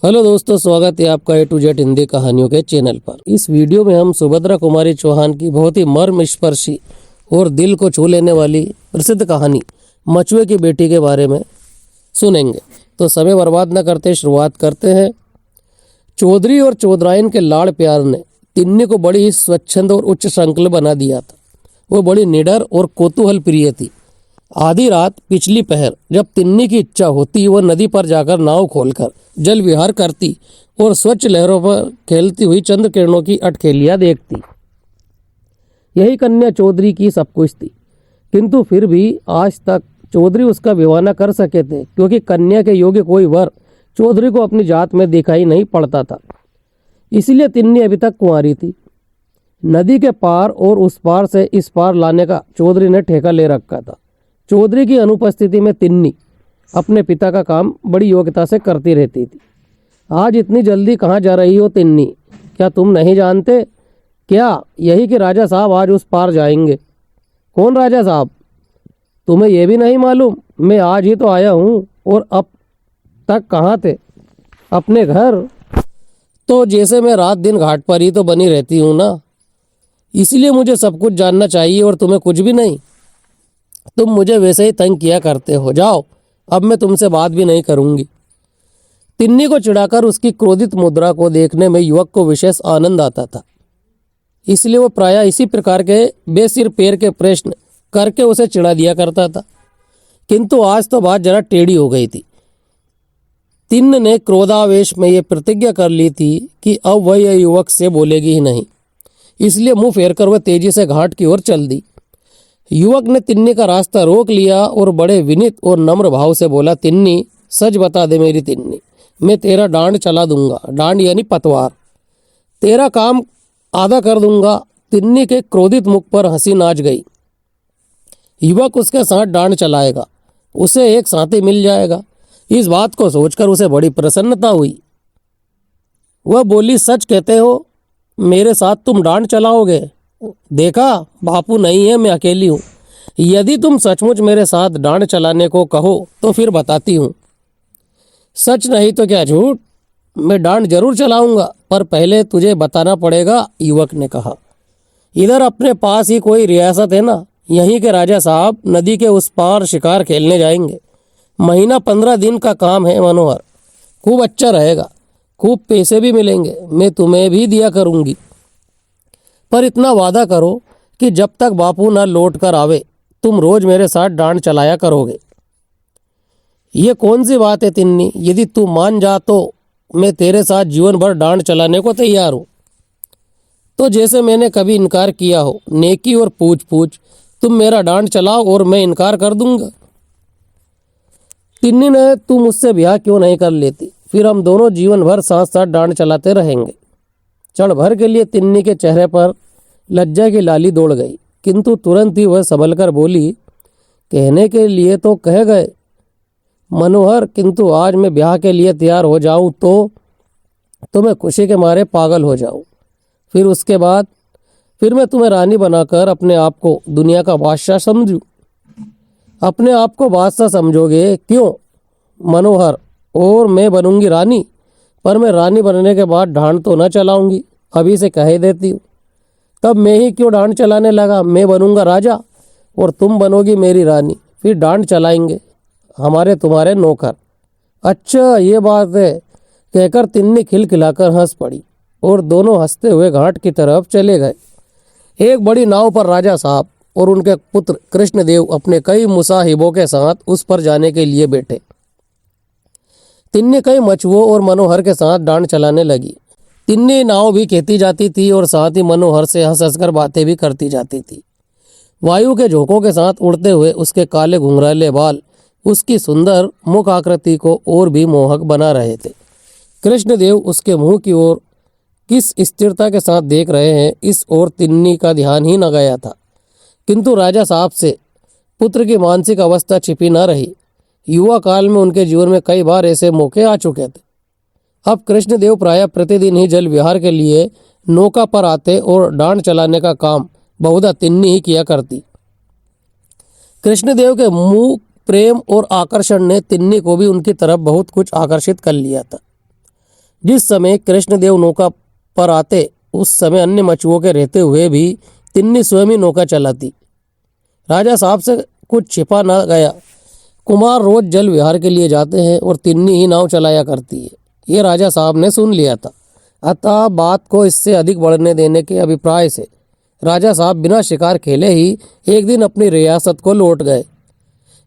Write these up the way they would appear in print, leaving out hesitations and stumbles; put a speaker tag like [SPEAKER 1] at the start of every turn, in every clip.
[SPEAKER 1] Hello दोस्तों, स्वागत है आपका A to Z हिंदी कहानियों के चैनल पर। इस वीडियो में हम सुभद्रा कुमारी चौहान की बहुत ही मर्मस्पर्शी और दिल को छू लेने वाली प्रसिद्ध कहानी मचुए की बेटी के बारे में सुनेंगे। तो समय बर्बाद न करते शुरुआत करते हैं। चौधरी और चौधराइन के लाड़ प्यार ने तिन्नी को बड़ी ही स्वच्छंद और उच्च श्रृंखला बना दिया था। वो बड़ी निडर और कौतूहल प्रिय थी। आधी रात पिछली पहर जब तिन्नी की इच्छा होती वह नदी पर जाकर नाव खोलकर जल विहार करती और स्वच्छ लहरों पर खेलती हुई चंद्र किरणों की अटखेलियां देखती। यही कन्या चौधरी की सब कुछ थी, किंतु फिर भी आज तक चौधरी उसका विवाह न कर सके थे, क्योंकि कन्या के योग्य कोई वर चौधरी को अपनी जात में दिखाई नहीं पड़ता था। इसलिए तिन्नी अभी तक कुंवारी थी। नदी के पार और उस पार से इस पार लाने का चौधरी ने ठेका ले रखा था। चौधरी की अनुपस्थिति में तिन्नी अपने पिता का काम बड़ी योग्यता से करती रहती थी। आज इतनी जल्दी कहाँ जा रही हो तिन्नी? क्या तुम नहीं जानते क्या यही कि राजा साहब आज उस पार जाएंगे? कौन राजा साहब? तुम्हें यह भी नहीं मालूम? मैं आज ही तो आया हूँ। और अब तक कहाँ थे? अपने घर। तो जैसे मैं रात दिन घाट पर ही तो बनी रहती हूँ ना, इसलिए मुझे सब कुछ जानना चाहिए और तुम्हें कुछ भी नहीं। तुम मुझे वैसे ही तंग किया करते हो। जाओ, अब मैं तुमसे बात भी नहीं करूंगी। तिन्नी को चिढ़ाकर उसकी क्रोधित मुद्रा को देखने में युवक को विशेष आनंद आता था। इसलिए वो प्रायः इसी प्रकार के बेसिर पैर के प्रश्न करके उसे चिढ़ा दिया करता था। किंतु आज तो बात जरा टेढ़ी हो गई थी। तिन्न ने क्रोधावेश में ये प्रतिज्ञा कर ली थी कि अब वह यह युवक से बोलेगी ही नहीं। इसलिए मुंह फेरकर वह तेजी से घाट की ओर चल दी। युवक ने तिन्नी का रास्ता रोक लिया और बड़े विनीत और नम्र भाव से बोला, तिन्नी, सच बता दे मेरी तिन्नी, मैं तेरा डांड चला दूंगा। डांड यानी पतवार। तेरा काम आधा कर दूंगा। तिन्नी के क्रोधित मुख पर हंसी नाच गई। युवक उसके साथ डांड चलाएगा, उसे एक साथी मिल जाएगा। इस बात को सोचकर उसे बड़ी प्रसन्नता हुई। वह बोली, सच कहते हो? मेरे साथ तुम डांड चलाओगे? देखा, बापू नहीं है, मैं अकेली हूँ। यदि तुम सचमुच मेरे साथ डांड चलाने को कहो तो फिर बताती हूँ। सच नहीं तो क्या झूठ? मैं डांड जरूर चलाऊंगा, पर पहले तुझे बताना पड़ेगा, युवक ने कहा। इधर अपने पास ही कोई रियासत है ना, यहीं के राजा साहब नदी के उस पार शिकार खेलने जाएंगे। महीना 15 दिन का काम है मनोहर। खूब अच्छा रहेगा, खूब पैसे भी मिलेंगे। मैं तुम्हें भी दिया करूंगी, पर इतना वादा करो कि जब तक बापू ना लौट कर आवे तुम रोज मेरे साथ डांड चलाया करोगे। ये कौन सी बात है तिन्नी? यदि तू मान जा तो मैं तेरे साथ जीवन भर डांड चलाने को तैयार हूँ। तो जैसे मैंने कभी इनकार किया हो, नेकी और पूछ पूछ, तुम मेरा डांड चलाओ और मैं इनकार कर दूंगा। तिन्नी ने, तू मुझसे ब्याह क्यों नहीं कर लेती? फिर हम दोनों जीवन भर साथ साथ डांड चलाते रहेंगे। क्षण भर के लिए तिन्नी के चेहरे पर लज्जा की लाली दौड़ गई, किंतु तुरंत ही वह संभल कर बोली, कहने के लिए तो कह गए मनोहर, किंतु आज मैं ब्याह के लिए तैयार हो जाऊं तो मैं खुशी के मारे पागल हो जाऊं। फिर उसके बाद फिर मैं तुम्हें रानी बनाकर अपने आप को दुनिया का बादशाह समझूं। अपने आप को बादशाह समझोगे? क्यों मनोहर? और मैं बनूंगी रानी, पर मैं रानी बनने के बाद डांड तो न चलाऊंगी, अभी से कह ही देती हूँ। तब मैं ही क्यों डांड चलाने लगा? मैं बनूंगा राजा और तुम बनोगी मेरी रानी। फिर डांड चलाएंगे हमारे तुम्हारे नौकर। अच्छा, ये बात है, कहकर तिन्नी खिलखिलाकर हंस पड़ी और दोनों हंसते हुए घाट की तरफ चले गए। एक बड़ी नाव पर राजा साहब और उनके पुत्र कृष्णदेव अपने कई मुसाहिबों के साथ उस पर जाने के लिए बैठे। तिन्नी कई मचुओं और मनोहर के साथ डांड चलाने लगी। तिन्नी नाव भी कहती जाती थी और साथ ही मनोहर से हंस हंसकर बातें भी करती जाती थी। वायु के झोंकों के साथ उड़ते हुए उसके काले घुंघराले बाल उसकी सुंदर मुख आकृति को और भी मोहक बना रहे थे। कृष्णदेव उसके मुंह की ओर किस स्थिरता के साथ देख रहे हैं, इस ओर तिन्नी का ध्यान ही न गया था। किंतु राजा साहब से पुत्र की मानसिक अवस्था छिपी न रही। युवा काल में उनके जीवन में कई बार ऐसे मौके आ चुके थे। अब कृष्णदेव प्रायः प्रतिदिन ही जल विहार के लिए नौका पर आते और डांड चलाने का काम बहुधा तिन्नी ही किया करती। कृष्णदेव के मुंह प्रेम और आकर्षण ने तिन्नी को भी उनकी तरफ बहुत कुछ आकर्षित कर लिया था। जिस समय कृष्णदेव नौका पर आते उस समय अन्य मछुओं के रहते हुए भी तिन्नी स्वयं ही नौका चलाती। राजा साहब से कुछ छिपा न गया। कुमार रोज जल विहार के लिए जाते हैं और तिन्नी ही नाव चलाया करती है। ये राजा साहब ने सुन लिया था। अतः बात को इससे अधिक बढ़ने देने के अभिप्राय से राजा साहब बिना शिकार खेले ही एक दिन अपनी रियासत को लौट गए।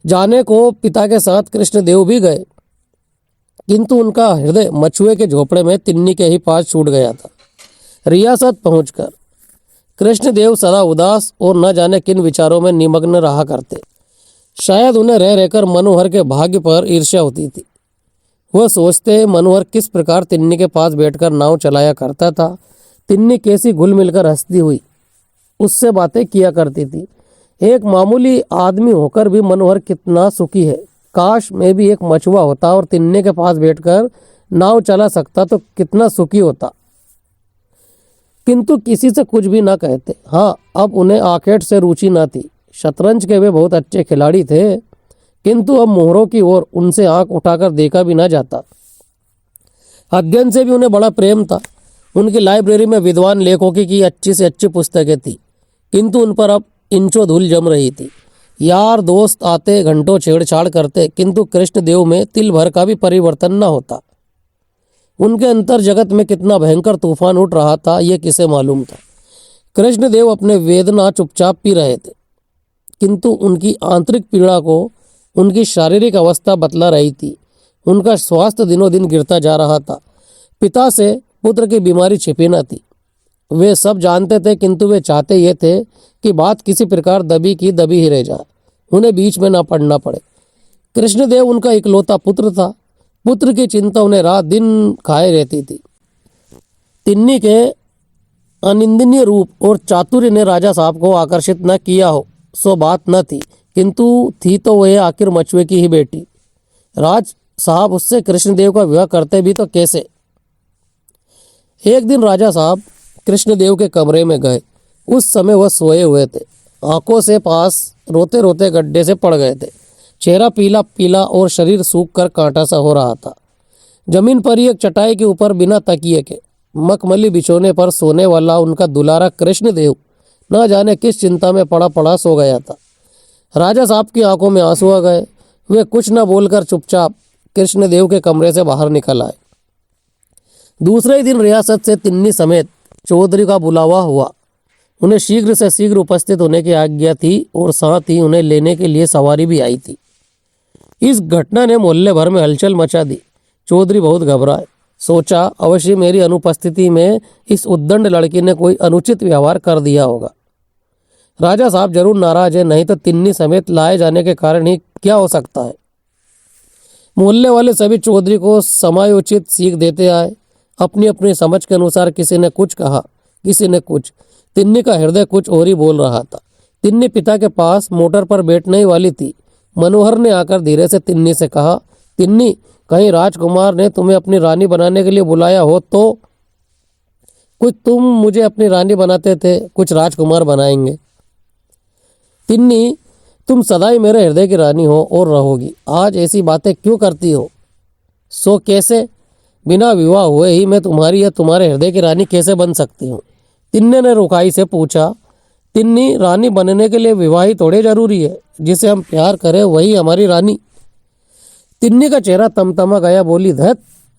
[SPEAKER 1] जाने को पिता के साथ कृष्णदेव भी गए, किंतु उनका हृदय मछुए के झोपड़े में तिन्नी के ही पास छूट गया था। रियासत पहुंचकर कृष्णदेव सदा उदास और न जाने किन विचारों में निमग्न रहा करते। शायद उन्हें रह रहकर मनोहर के भाग्य पर ईर्ष्या होती थी। वह सोचते मनोहर किस प्रकार तिन्नी के पास बैठकर नाव चलाया करता था। तिन्नी कैसी घुल मिलकर हंसती हुई उससे बातें किया करती थी। एक मामूली आदमी होकर भी मनोहर कितना सुखी है। काश मैं भी एक मछुआ होता और तिन्नी के पास बैठकर नाव चला सकता तो कितना सुखी होता। किंतु किसी से कुछ भी ना कहते। हाँ, अब उन्हें आखेट से रुचि न थी। शतरंज के वे बहुत अच्छे खिलाड़ी थे, किंतु अब मोहरों की ओर उनसे आंख उठाकर देखा भी ना जाता। अध्ययन से भी उन्हें बड़ा प्रेम था। उनकी लाइब्रेरी में विद्वान लेखकों की अच्छी से अच्छी पुस्तकें थी, किंतु उन पर अब इंचों धूल जम रही थी। यार दोस्त आते घंटों छेड़छाड़ करते, किंतु कृष्णदेव में तिल भर का भी परिवर्तन न होता। उनके अंतर जगत में कितना भयंकर तूफान उठ रहा था ये किसे मालूम था। कृष्णदेव अपने वेदना चुपचाप पी रहे थे, किंतु उनकी आंतरिक पीड़ा को उनकी शारीरिक अवस्था बतला रही थी। उनका स्वास्थ्य दिनों दिन गिरता जा रहा था। पिता से पुत्र की बीमारी छिपी न थी। वे सब जानते थे, किंतु वे चाहते ये थे कि बात किसी प्रकार दबी की दबी ही रह जाए, उन्हें बीच में ना पड़ना पड़े। कृष्णदेव उनका इकलौता पुत्र था। पुत्र की चिंता उन्हें रात दिन खाए रहती थी। तिन्नी के अनिंदनीय रूप और चातुर्य ने राजा साहब को आकर्षित न किया हो सो बात न थी, किंतु थी तो वह आखिर मछुए की ही बेटी। राज साहब उससे कृष्णदेव का विवाह करते भी तो कैसे। एक दिन राजा साहब कृष्णदेव के कमरे में गए। उस समय वह सोए हुए थे। आंखों से पास रोते रोते गड्ढे से पड़ गए थे। चेहरा पीला पीला और शरीर सूख कर कांटा सा हो रहा था। जमीन पर ही एक चटाई के ऊपर बिना तकिए के मखमली बिछोने पर सोने वाला उनका दुलारा कृष्णदेव न जाने किस चिंता में पड़ा पड़ा सो गया था। राजा साहब की आंखों में आंसू आ गए। वे कुछ न बोलकर चुपचाप कृष्णदेव के कमरे से बाहर निकल आए। दूसरे ही दिन रियासत से तिन्नी समेत चौधरी का बुलावा हुआ। उन्हें शीघ्र से शीघ्र उपस्थित होने की आज्ञा थी और साथ ही उन्हें लेने के लिए सवारी भी आई थी। इस घटना ने मोहल्ले भर में हलचल मचा दी। चौधरी बहुत घबराए। सोचा अवश्य मेरी अनुपस्थिति में इस उद्दंड लड़की ने कोई अनुचित व्यवहार कर दिया होगा। राजा साहब जरूर नाराज है, नहीं तो तिन्नी समेत लाए जाने के कारण ही क्या हो सकता है। मोहल्ले वाले सभी चौधरी को समायोचित सीख देते आए। अपनी अपनी समझ के अनुसार किसी ने कुछ कहा, किसी ने कुछ। तिन्नी का हृदय कुछ और ही बोल रहा था। तिन्नी पिता के पास मोटर पर बैठने ही वाली थी। मनोहर ने आकर धीरे से तिन्नी से कहा, तिन्नी, कहीं राजकुमार ने तुम्हें अपनी रानी बनाने के लिए बुलाया हो तो? कुछ तुम मुझे अपनी रानी बनाते थे, कुछ राजकुमार बनाएंगे। तिन्नी, तुम सदा ही मेरे हृदय की रानी हो और रहोगी। आज ऐसी बातें क्यों करती हो? सो कैसे? बिना विवाह हुए ही मैं तुम्हारी या तुम्हारे हृदय की रानी कैसे बन सकती हूँ? तिन्नी ने रुखाई से पूछा। तिन्नी, रानी बनने के लिए विवाह ही थोड़े जरूरी है। जिसे हम प्यार करें वही हमारी रानी। तिन्नी का चेहरा तमतमा गया। बोली, धत,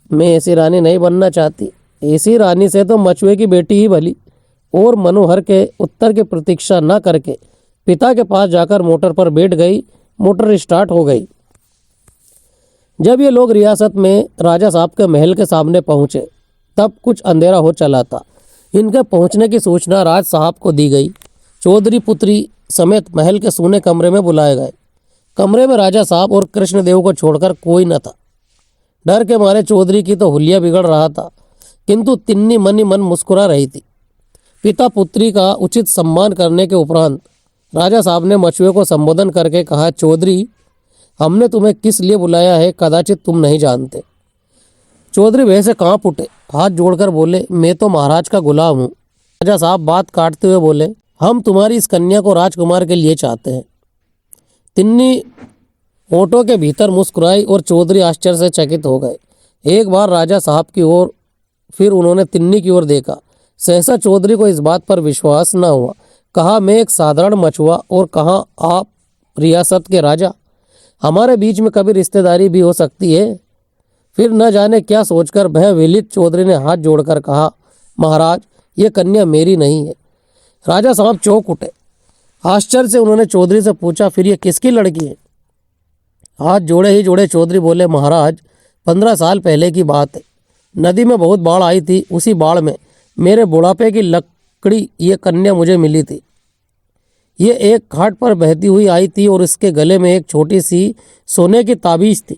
[SPEAKER 1] मैं ऐसी रानी नहीं बनना चाहती। ऐसी रानी से तो मछुए की बेटी ही भली। और मनोहर के उत्तर की प्रतीक्षा न करके पिता के पास जाकर मोटर पर बैठ गई। मोटर स्टार्ट हो गई। जब ये लोग रियासत में राजा साहब के महल के सामने पहुंचे तब कुछ अंधेरा हो चला था। इनके पहुंचने की सूचना राज साहब को दी गई। चौधरी पुत्री समेत महल के सूने कमरे में बुलाए गए। कमरे में राजा साहब और कृष्णदेव को छोड़कर कोई न था। डर के मारे चौधरी की तो हुलिया बिगड़ रहा था, किंतु तिन्नी मन ही मन मुस्कुरा रही थी। पिता पुत्री का उचित सम्मान करने के उपरांत राजा साहब ने मछुए को संबोधन करके कहा, चौधरी, हमने तुम्हें किस लिए बुलाया है कदाचित तुम नहीं जानते। चौधरी वह से कांप उठे, हाथ जोड़कर बोले, मैं तो महाराज का गुलाम हूँ। राजा साहब बात काटते हुए बोले, हम तुम्हारी इस कन्या को राजकुमार के लिए चाहते हैं। तिन्नी होठों के भीतर मुस्कुराई और चौधरी आश्चर्य से चकित हो गए। एक बार राजा साहब की ओर फिर उन्होंने तिन्नी की ओर देखा। सहसा चौधरी को इस बात पर विश्वास न हुआ। कहा, मैं एक साधारण मछुआ और कहाँ आप रियासत के राजा। हमारे बीच में कभी रिश्तेदारी भी हो सकती है। फिर न जाने क्या सोचकर भय विलित चौधरी ने हाथ जोड़कर कहा, महाराज, ये कन्या मेरी नहीं है। राजा साहब चौंक उठे। आश्चर्य से उन्होंने चौधरी से पूछा, फिर ये किसकी लड़की है? हाथ जोड़े ही जोड़े चौधरी बोले, महाराज, 15 साल पहले की बात है। नदी में बहुत बाढ़ आई थी। उसी बाढ़ में मेरे बुढ़ापे की लकड़ी ये कन्या मुझे मिली थी। ये एक घाट पर बहती हुई आई थी और इसके गले में एक छोटी सी सोने की ताबीज थी।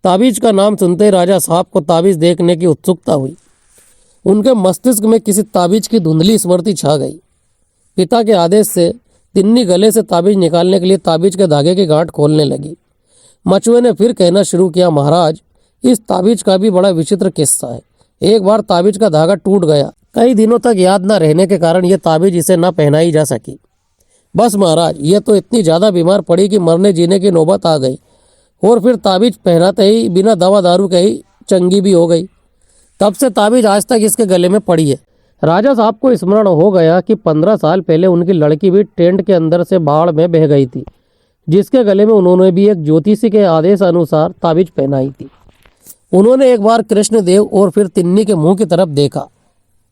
[SPEAKER 1] ताबीज का नाम सुनते ही राजा साहब को ताबीज देखने की उत्सुकता हुई। उनके मस्तिष्क में किसी ताबीज की धुंधली स्मृति छा गई। पिता के आदेश से तिन्नी गले से ताबीज निकालने के लिए ताबीज के धागे की गांठ खोलने लगी। मचुए ने फिर कहना शुरू किया, महाराज, इस ताबीज का भी बड़ा विचित्र किस्सा है। एक बार ताबीज का धागा टूट गया। कई दिनों तक याद न रहने के कारण यह ताबीज इसे न पहनाई जा सकी। बस महाराज, ये तो इतनी ज़्यादा बीमार पड़ी कि मरने जीने की नौबत आ गई और फिर ताबीज पहनाते ही बिना दवा दारू के ही चंगी भी हो गई। तब से ताबीज आज तक इसके गले में पड़ी है। राजा साहब को स्मरण हो गया कि 15 साल पहले उनकी लड़की भी टेंट के अंदर से बाढ़ में बह गई थी, जिसके गले में उन्होंने भी एक ज्योतिषी के आदेश अनुसार ताबीज पहनाई थी। उन्होंने एक बार कृष्णदेव और फिर तिन्नी के मुंह की तरफ देखा।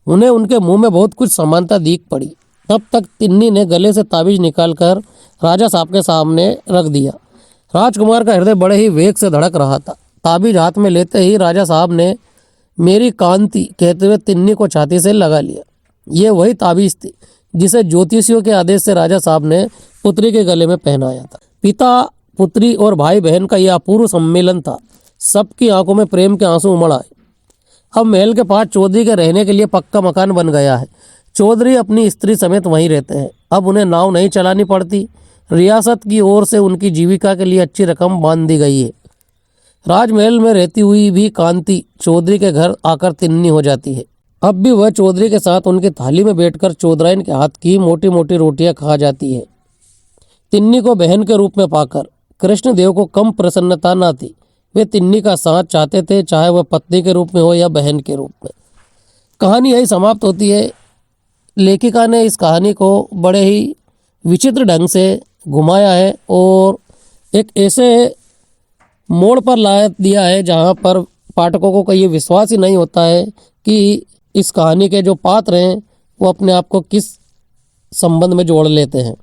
[SPEAKER 1] उन्हें उनके मुंह में बहुत कुछ समानता दिख पड़ी। तब तक तिन्नी ने गले से ताबीज निकालकर राजा साहब के सामने रख दिया। राजकुमार का हृदय बड़े ही वेग से धड़क रहा था। ताबीज हाथ में लेते ही राजा साहब ने मेरी कांति कहते हुए तिन्नी को छाती से लगा लिया। ये वही ताबीज थी जिसे ज्योतिषियों के आदेश से राजा साहब ने पुत्री के गले में पहनाया था। पिता, पुत्री और भाई बहन का यह अपूर्व सम्मेलन था। सबकी आंखों में प्रेम के आंसू उमड़ आए। अब महल के पास चौधरी के रहने के लिए पक्का मकान बन गया है। चौधरी अपनी स्त्री समेत वहीं रहते हैं। अब उन्हें नाव नहीं चलानी पड़ती। रियासत की ओर से उनकी जीविका के लिए अच्छी रकम बांध दी गई है। राजमहल में रहती हुई भी कांति चौधरी के घर आकर तिन्नी हो जाती है। अब भी वह चौधरी के साथ उनकी थाली में बैठकर चौधराइन के हाथ की मोटी मोटी रोटियां खा जाती है। तिन्नी को बहन के रूप में पाकर कृष्णदेव को कम प्रसन्नता न थी। वे तिन्नी का साथ चाहते थे, चाहे वह पत्नी के रूप में हो या बहन के रूप में। कहानी यही समाप्त होती है। लेखिका ने इस कहानी को बड़े ही विचित्र ढंग से घुमाया है और एक ऐसे मोड़ पर ला दिया है जहाँ पर पाठकों को ये विश्वास ही नहीं होता है कि इस कहानी के जो पात्र हैं वो अपने आप को किस संबंध में जोड़ लेते हैं।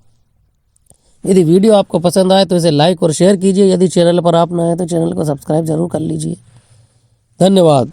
[SPEAKER 1] यदि वीडियो आपको पसंद आए तो इसे लाइक और शेयर कीजिए। यदि चैनल पर आप नए हैं तो चैनल को सब्सक्राइब जरूर कर लीजिए। धन्यवाद।